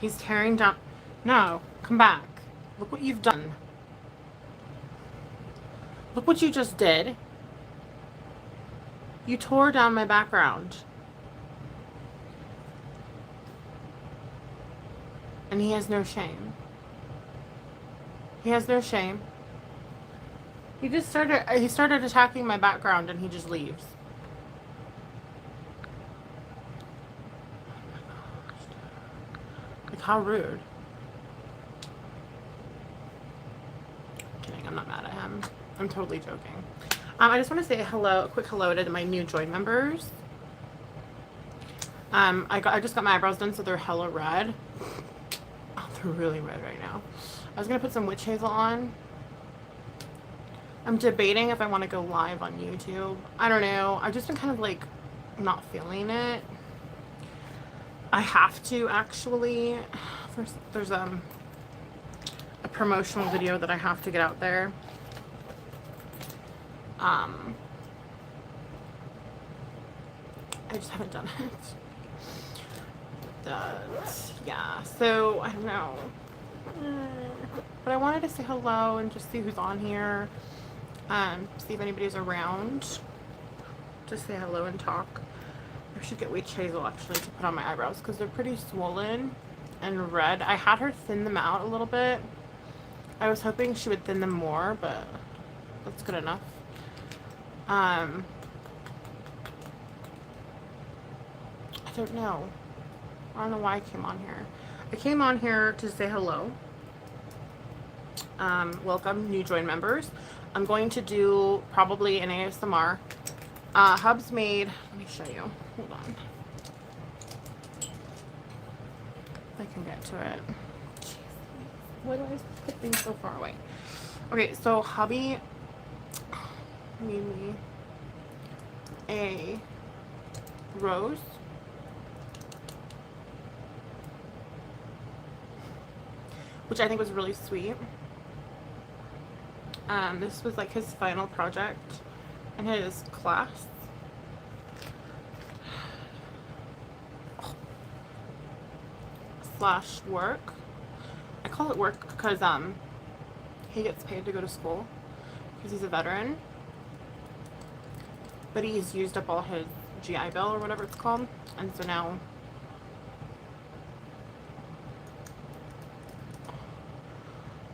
He's tearing down. No, come back. Look what you've done. Look what you just did. You tore down my background. And he has no shame. He has no shame. He started attacking my background and he just leaves. Like, how rude. Kidding, I'm not mad at him. I'm totally joking. I just want to say a quick hello to my new join members. I just got my eyebrows done, so they're hella red. Oh, they're really red right now. I was gonna put some witch hazel on. I'm debating if I want to go live on YouTube. I don't know. I've just been kind of like not feeling it. I have to actually. First, there's a promotional video that I have to get out there. I just haven't done it. Yeah, so I don't know. But I wanted to say hello and just see who's on here. See if anybody's around. Just say hello and talk. I should get witch hazel actually to put on my eyebrows because they're pretty swollen and red. I had her thin them out a little bit. I was hoping she would thin them more, but that's good enough. I don't know. I don't know why I came on here. I came on here to say hello. Welcome, new join members. I'm going to do probably an ASMR. Hubs made, let me show you. Hold on. If I can get to it. Jeez, why do I put things so far away? Okay, so hubby made me a rose. Which I think was really sweet. This was like his final project in his class. / work. I call it work because he gets paid to go to school because he's a veteran. But he's used up all his GI Bill or whatever it's called. And so now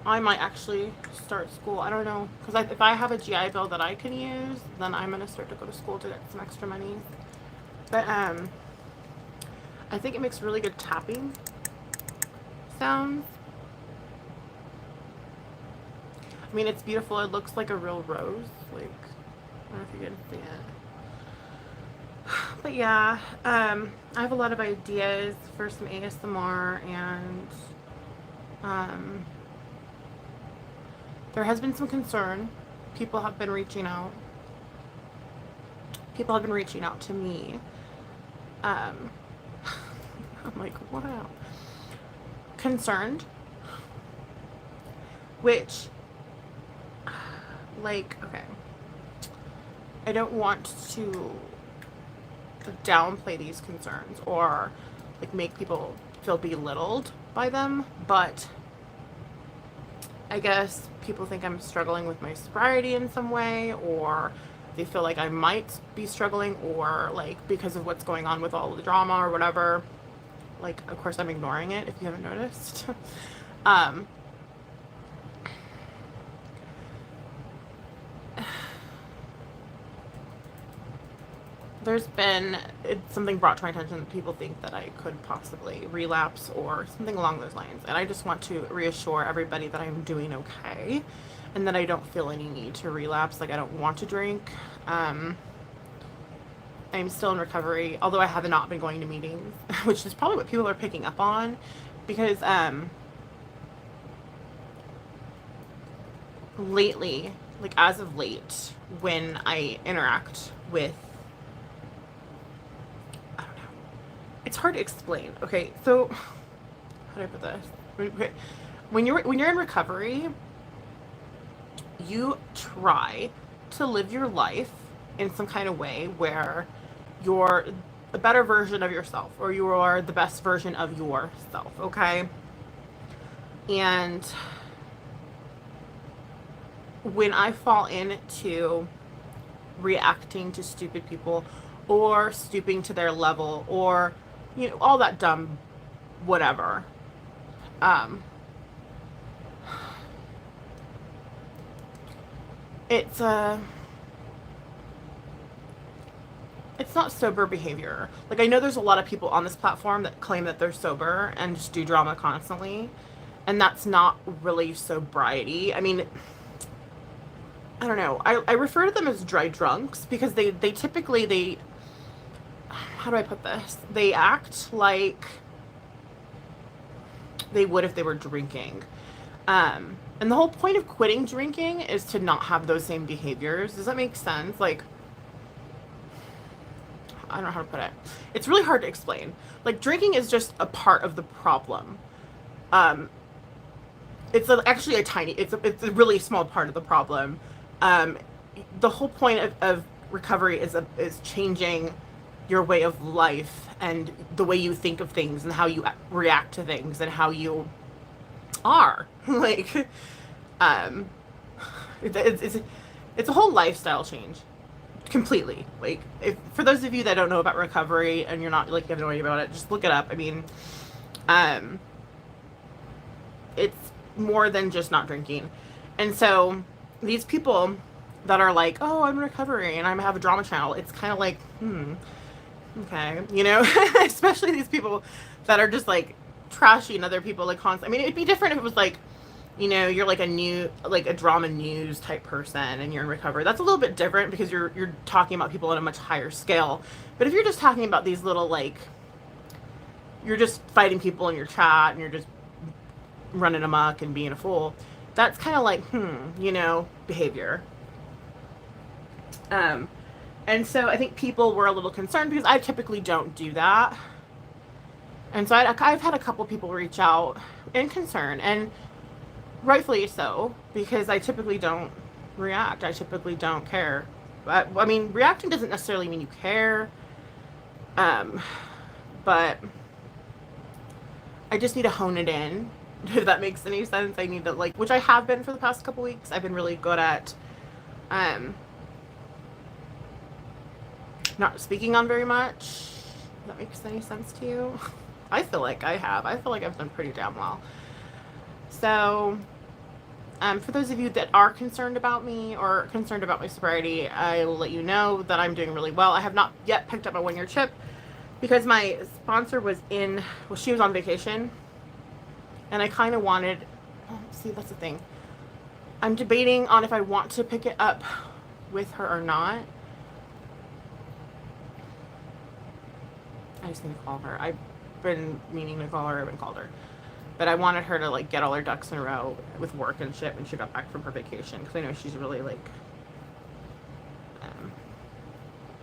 I might actually start school. I don't know. Because if I have a GI Bill that I can use, then I'm going to start to go to school to get some extra money. But I think it makes really good tapping sounds. I mean, it's beautiful. It looks like a real rose. Like, I don't know if you can see it. But yeah, I have a lot of ideas for some ASMR, and there has been some concern. People have been reaching out. People have been reaching out to me. I'm like, wow. Concerned. Which, like, okay. I don't want to downplay these concerns or like make people feel belittled by them, but I guess people think I'm struggling with my sobriety in some way, or they feel like I might be struggling, or like because of what's going on with all the drama or whatever. Like, of course I'm ignoring it if you haven't noticed. There's been something brought to my attention that people think that I could possibly relapse or something along those lines. And I just want to reassure everybody that I'm doing okay and that I don't feel any need to relapse. Like, I don't want to drink. I'm still in recovery, although I have not been going to meetings, which is probably what people are picking up on, because lately, like as of late, when I interact with, it's hard to explain. Okay, so how do I put this? When you're in recovery, you try to live your life in some kind of way where you're a better version of yourself, or you are the best version of yourself, okay? And when I fall into reacting to stupid people or stooping to their level or, you know, all that dumb whatever, um, it's it's not sober behavior. Like, I know there's a lot of people on this platform that claim that they're sober and just do drama constantly, and that's not really sobriety. I mean, I don't know. I refer to them as dry drunks because they typically, how do I put this? They act like they would if they were drinking. And the whole point of quitting drinking is to not have those same behaviors. Does that make sense? Like, I don't know how to put it. It's really hard to explain. Like, drinking is just a part of the problem. It's actually it's a really small part of the problem. The whole point of recovery is changing your way of life and the way you think of things and how you react to things and how you are. Like, it's a whole lifestyle change. Completely. Like, for those of you that don't know about recovery and you're not, like, you have no idea about it, just look it up. I mean, it's more than just not drinking. And so these people that are like, oh, I'm in recovery and I have a drama channel, it's kind of like, okay, you know, especially these people that are just like trashing other people like constantly. I mean, it'd be different if it was like, you know, you're like a drama news type person and you're in recovery. That's a little bit different because you're talking about people on a much higher scale. But if you're just talking about these little, like, you're just fighting people in your chat and you're just running amok and being a fool, that's kind of like, you know, behavior. And so I think people were a little concerned because I typically don't do that. And so I've had a couple people reach out in concern, and rightfully so, because I typically don't react. I typically don't care. But, I mean, reacting doesn't necessarily mean you care. But I just need to hone it in, if that makes any sense. I need to, like, which I have been for the past couple weeks. I've been really good at not speaking on very much. If that makes any sense to you. I feel like I have. I feel like I've done pretty damn well. So, for those of you that are concerned about me or concerned about my sobriety, I will let you know that I'm doing really well. I have not yet picked up my 1-year chip because my sponsor was she was on vacation, and I kind of wanted, see, that's the thing. I'm debating on if I want to pick it up with her or not. I just need to call her. I've been meaning to call her. I haven't called her. But I wanted her to, like, get all her ducks in a row with work and shit when she got back from her vacation. Because I know she's really, like...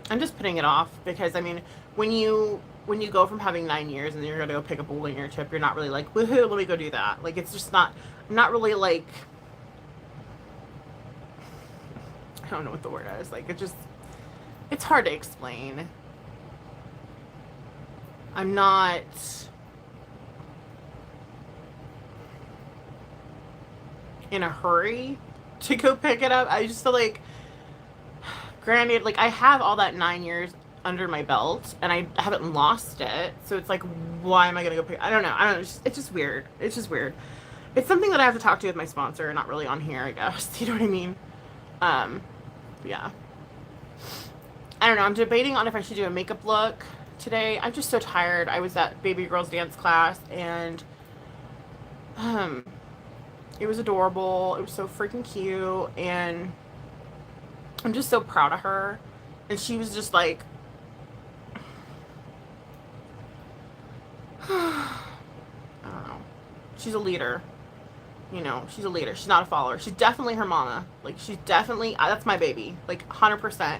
I'm just putting it off. Because, I mean, when you go from having 9 years and you're going to go pick up a 1-year chip, you're not really like, woohoo, let me go do that. Like, it's just not... I'm not really, like... I don't know what the word is. Like, it just... It's hard to explain. I'm not... in a hurry to go pick it up. I just feel like, granted, like, I have all that 9 years under my belt and I haven't lost it, so it's like, why am I gonna go pick? I don't know. It's just weird. It's just weird. It's something that I have to talk to with my sponsor, not really on here, I guess. You know what I mean? Yeah. I don't know. I'm debating on if I should do a makeup look today. I'm just so tired. I was at baby girl's dance class and it was adorable. It was so freaking cute, and I'm just so proud of her. And she was just like, I don't know. She's a leader. You know, she's a leader. She's not a follower. She's definitely her mama. Like, she's definitely, that's my baby. Like, 100%.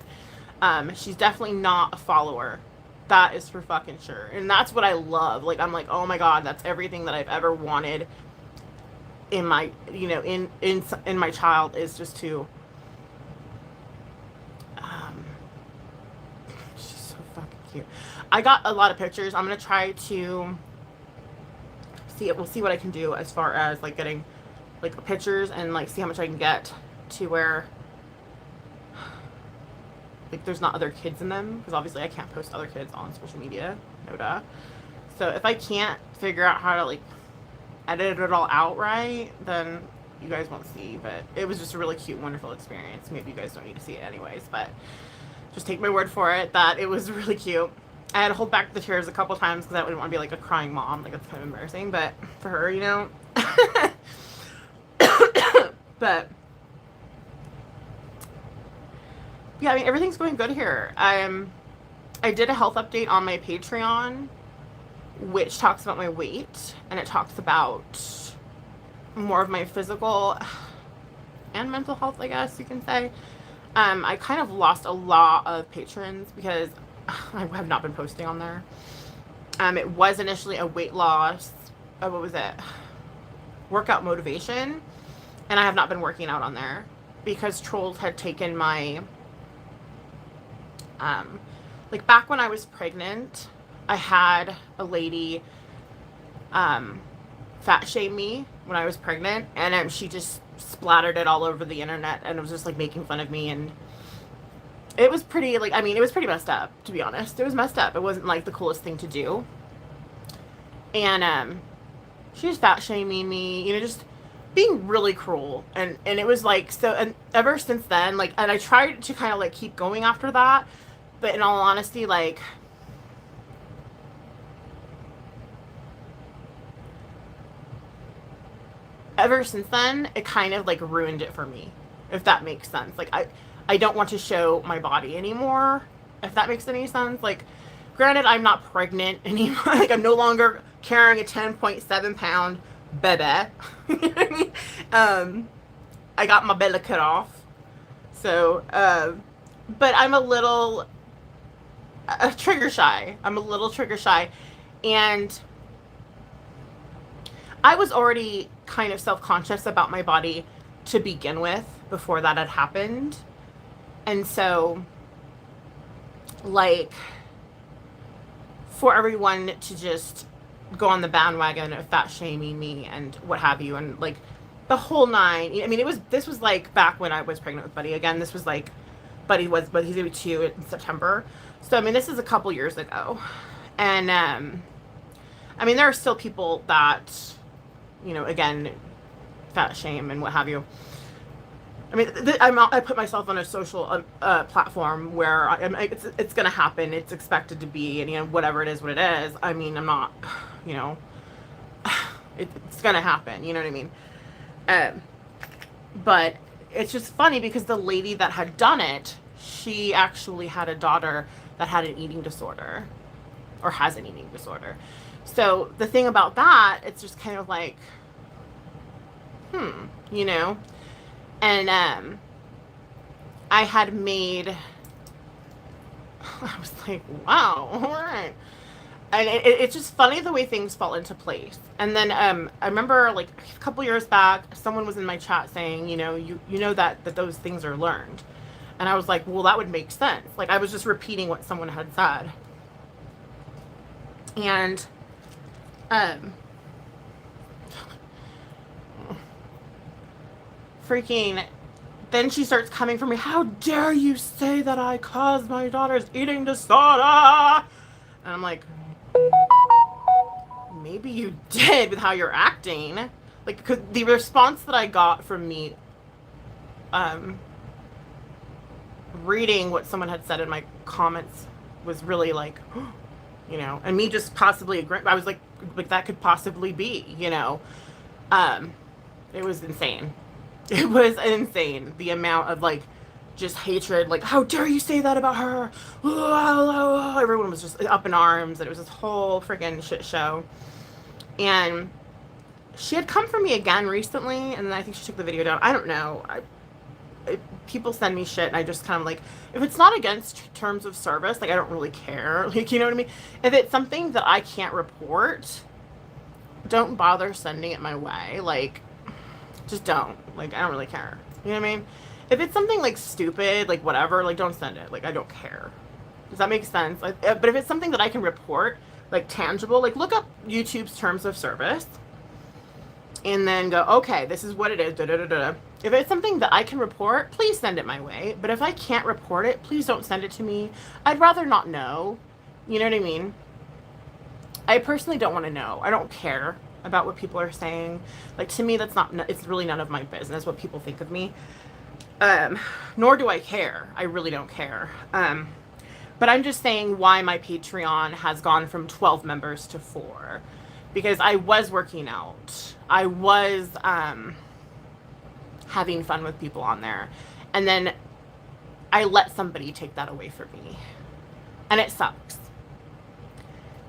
She's definitely not a follower. That is for fucking sure. And that's what I love. Like, I'm like, oh my God, that's everything that I've ever wanted in my, you know, in my child, is just to, she's so fucking cute. I got a lot of pictures. I'm gonna try to see it. We'll see what I can do as far as like getting like pictures and like see how much I can get to where like there's not other kids in them, because obviously I can't post other kids on social media, no duh. So if I can't figure out how to like edit it all out right, then you guys won't see. But it was just a really cute, wonderful experience. Maybe you guys don't need to see it anyways, but just take my word for it that it was really cute. I had to hold back the tears a couple times because I wouldn't want to be like a crying mom. Like, it's kind of embarrassing, but for her, you know. But yeah, I mean, everything's going good here. I did a health update on my Patreon, which talks about my weight, and it talks about more of my physical and mental health, I guess you can say. I kind of lost a lot of patrons because I have not been posting on there. It was initially a weight loss, what was it? Workout motivation, and I have not been working out on there because trolls had taken my, like back when I was pregnant, I had a lady, fat shame me when I was pregnant, and she just splattered it all over the internet and it was just like making fun of me, and it was pretty, like, I mean, it was pretty messed up, to be honest. It was messed up. It wasn't like the coolest thing to do. And she was fat shaming me, you know, just being really cruel. And it was like, so, and ever since then, like, and I tried to kind of like keep going after that, but in all honesty, like, ever since then, it kind of like ruined it for me, if that makes sense. Like, I don't want to show my body anymore, if that makes any sense. Like, granted, I'm not pregnant anymore. Like, I'm no longer carrying a 10.7 pound bebe. You know what I mean? I got my belly cut off. So, but I'm a little trigger shy. I'm a little trigger shy. And I was already kind of self-conscious about my body to begin with before that had happened. And so, like, for everyone to just go on the bandwagon of fat shaming me and what have you, and like the whole nine. I mean, this was like back when I was pregnant with Buddy. Again, this was like, but he's gonna be 2 in September. So I mean, this is a couple years ago, and I mean, there are still people that, you know, again, fat shame and what have you. I mean, I put myself on a social platform where it's going to happen. It's expected to be, and, you know, whatever it is, what it is. I mean, I'm not, you know, it's going to happen. You know what I mean? But it's just funny because the lady that had done it, she actually had a daughter that had an eating disorder, or has an eating disorder. So the thing about that, it's just kind of like, you know. And I had made, I was like, wow, all right. And it's just funny the way things fall into place. And then I remember like a couple years back, someone was in my chat saying, you know, you know that those things are learned. And I was like, well, that would make sense. Like, I was just repeating what someone had said. And freaking, then she starts coming for me. How dare you say that I caused my daughter's eating disorder? And I'm like, maybe you did with how you're acting. Like, because the response that I got from me reading what someone had said in my comments was really like, you know, and me just possibly agreeing. I was like that could possibly be, you know. It was insane. It was insane, the amount of like just hatred, like, how dare you say that about her? Everyone was just up in arms, and it was this whole freaking shit show. And she had come for me again recently, and then I think she took the video down. I don't know. People send me shit, and I just kind of like, if it's not against terms of service, like, I don't really care. Like, you know what I mean? If it's something that I can't report, don't bother sending it my way. Like, just don't. Like, I don't really care. You know what I mean? If it's something like stupid, like whatever, like, don't send it. Like, I don't care. Does that make sense? Like, but if it's something that I can report, like tangible, like look up YouTube's terms of service and then go, okay, this is what it is. Da, da, da, da. If it's something that I can report, please send it my way. But if I can't report it, please don't send it to me. I'd rather not know. You know what I mean? I personally don't want to know. I don't care about what people are saying. Like, to me, it's really none of my business what people think of me. Nor do I care. I really don't care. But I'm just saying why my Patreon has gone from 12 members to 4. Because I was working out. I was having fun with people on there. And then I let somebody take that away from me. And it sucks.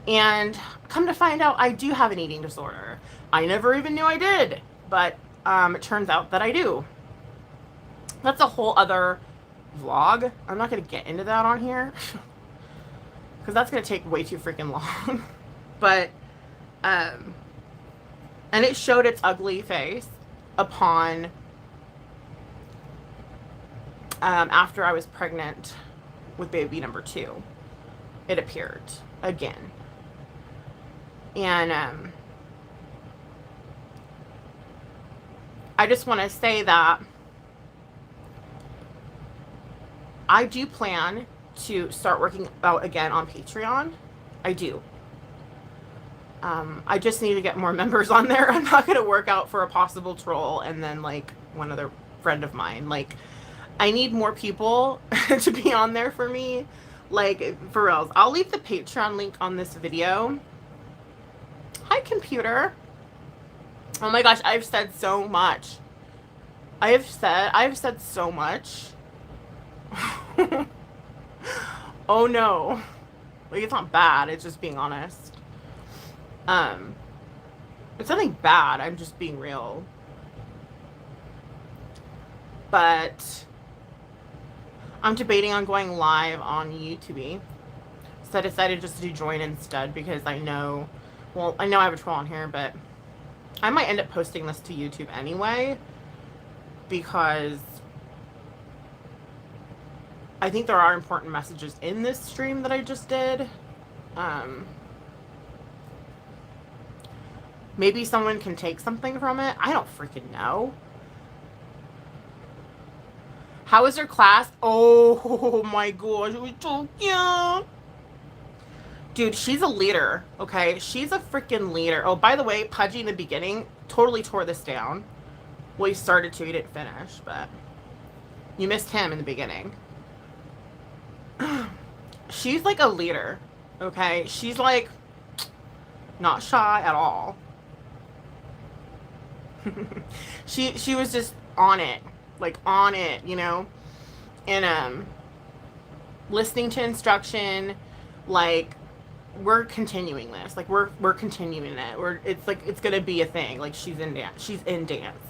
And come to find out, I do have an eating disorder. I never even knew I did. But it turns out that I do. That's a whole other vlog. I'm not going to get into that on here. Because that's going to take way too freaking long. But, and it showed its ugly face upon, after I was pregnant with baby number 2. It appeared again. And, I just want to say that I do plan to start working out again on Patreon. I do. I just need to get more members on there. I'm not going to work out for a possible troll and then like one other friend of mine. Like, I need more people to be on there for me. Like, for reals. I'll leave the Patreon link on this video. Hi, computer. Oh my gosh, I've said so much. I've said so much. Oh no. Like, it's not bad, it's just being honest. It's nothing bad, I'm just being real. But I'm debating on going live on YouTube. So I decided just to join instead because I know I have a troll on here, but I might end up posting this to YouTube anyway because I think there are important messages in this stream that I just did. Maybe someone can take something from it. I don't freaking know. How was your class? Oh my gosh, it was so cute. Dude, she's a leader, okay? She's a freaking leader. Oh, by the way, Pudgy in the beginning totally tore this down. Well, he started to, he didn't finish, but you missed him in the beginning. She's like a leader, okay? She's like not shy at all. she was just on it, like on it, you know? And listening to instruction, like we're continuing this, like we're continuing it. It's gonna be a thing. Like she's in dance,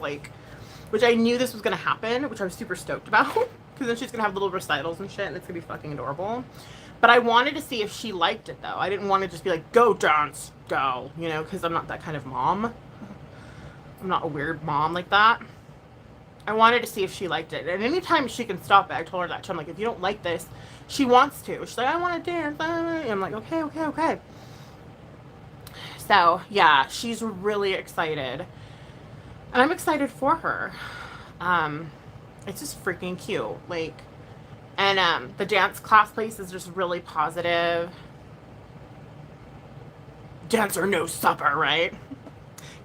like, which I knew this was gonna happen, which I'm super stoked about. Because then she's gonna have little recitals and shit, and it's gonna be fucking adorable. But I wanted to see if she liked it, though. I didn't want to just be like, go dance, go, you know, because I'm not that kind of mom. I'm not a weird mom like that. I wanted to see if she liked it. And anytime she can stop it, I told her that. I'm like, if you don't like this, she wants to. She's like, I want to dance. And I'm like, okay. So, yeah, she's really excited. And I'm excited for her. It's just freaking cute. Like, and the dance class place is just really positive. Dance or no supper, right?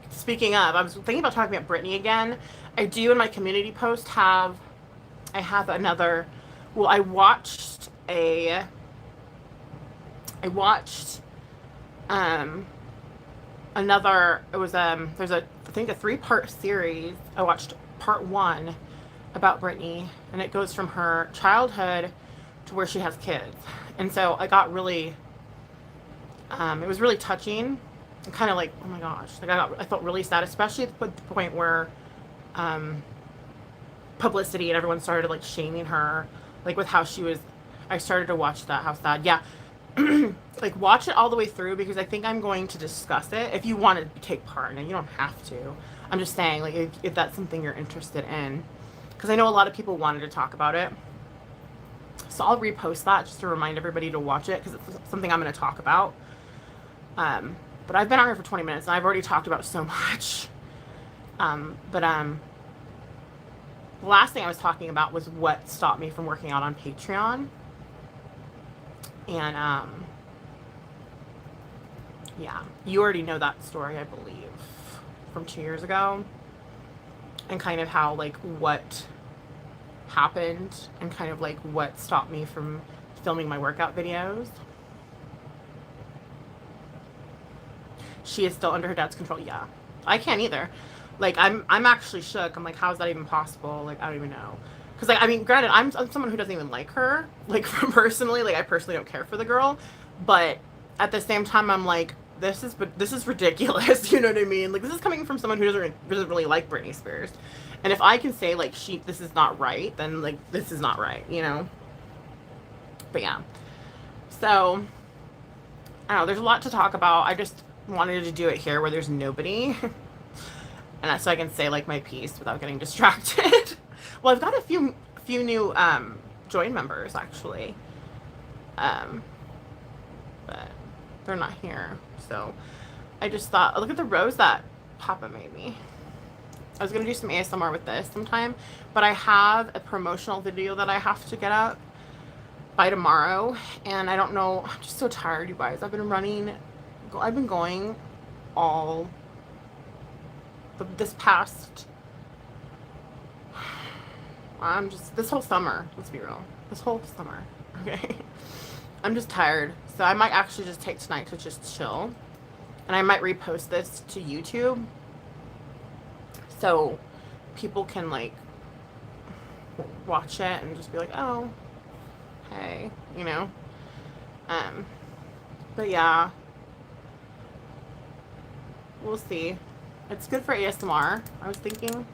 Speaking of, I was thinking about talking about Brittany again. I do in my community post I watched another, it was there's I think a 3-part series. I watched part 1 about Brittany, and it goes from her childhood to where she has kids. And so I got really it was really touching and kind of like, oh my gosh, like I felt really sad, especially at the point where publicity and everyone started like shaming her, like with how she was. I started to watch that, how sad. Yeah. Like watch it all the way through, because I think I'm going to discuss it. If you want to take part in it, you don't have to. I'm just saying, like, if that's something you're interested in, because I know a lot of people wanted to talk about it. So I'll repost that just to remind everybody to watch it because it's something I'm going to talk about. But I've been on here for 20 minutes and I've already talked about so much. The last thing I was talking about was what stopped me from working out on Patreon. And yeah, you already know that story, I believe, from 2 years ago, and kind of how, like, what happened and kind of like what stopped me from filming my workout videos. She is still under her dad's control. Yeah, I can't either. Like, I'm actually shook. I'm like, how is that even possible? Like, I don't even know. Because, like, I mean, granted, I'm someone who doesn't even like her, like, personally. Like, I personally don't care for the girl, but at the same time, I'm like, this is ridiculous. You know what I mean? Like, this is coming from someone who doesn't really like Britney Spears, and if I can say, like, this is not right, then, like, this is not right, you know. But yeah, so I don't know. There's a lot to talk about. I just wanted to do it here where there's nobody. And so I can say, like, my piece without getting distracted. Well, I've got a few new join members, actually. But they're not here. So I just thought, look at the rose that Papa made me. I was going to do some ASMR with this sometime, but I have a promotional video that I have to get up by tomorrow. And I don't know. I'm just so tired, you guys. I've been going all this past, this whole summer, let's be real, this whole summer, okay? I'm just tired, so I might actually just take tonight to just chill, and I might repost this to YouTube so people can, like, watch it and just be like, oh, hey, you know. But yeah, we'll see. It's good for ASMR, I was thinking.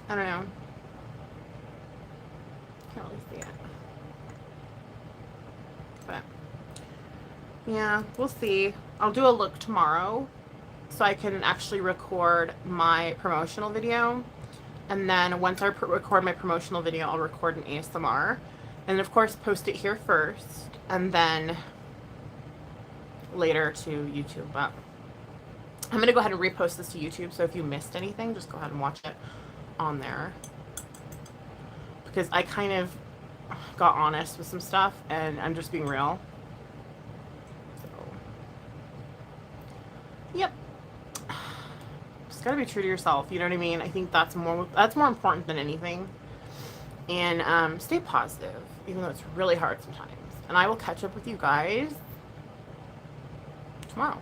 I don't know. Can't really see it. But yeah, we'll see. I'll do a look tomorrow so I can actually record my promotional video. And then once I record my promotional video, I'll record an ASMR. And of course, post it here first. And then later to YouTube. But I'm going to go ahead and repost this to YouTube, so if you missed anything, just go ahead and watch it on there. Because I kind of got honest with some stuff, and I'm just being real. So, yep. Just got to be true to yourself, you know what I mean? I think that's more important than anything. And stay positive, even though it's really hard sometimes. And I will catch up with you guys tomorrow.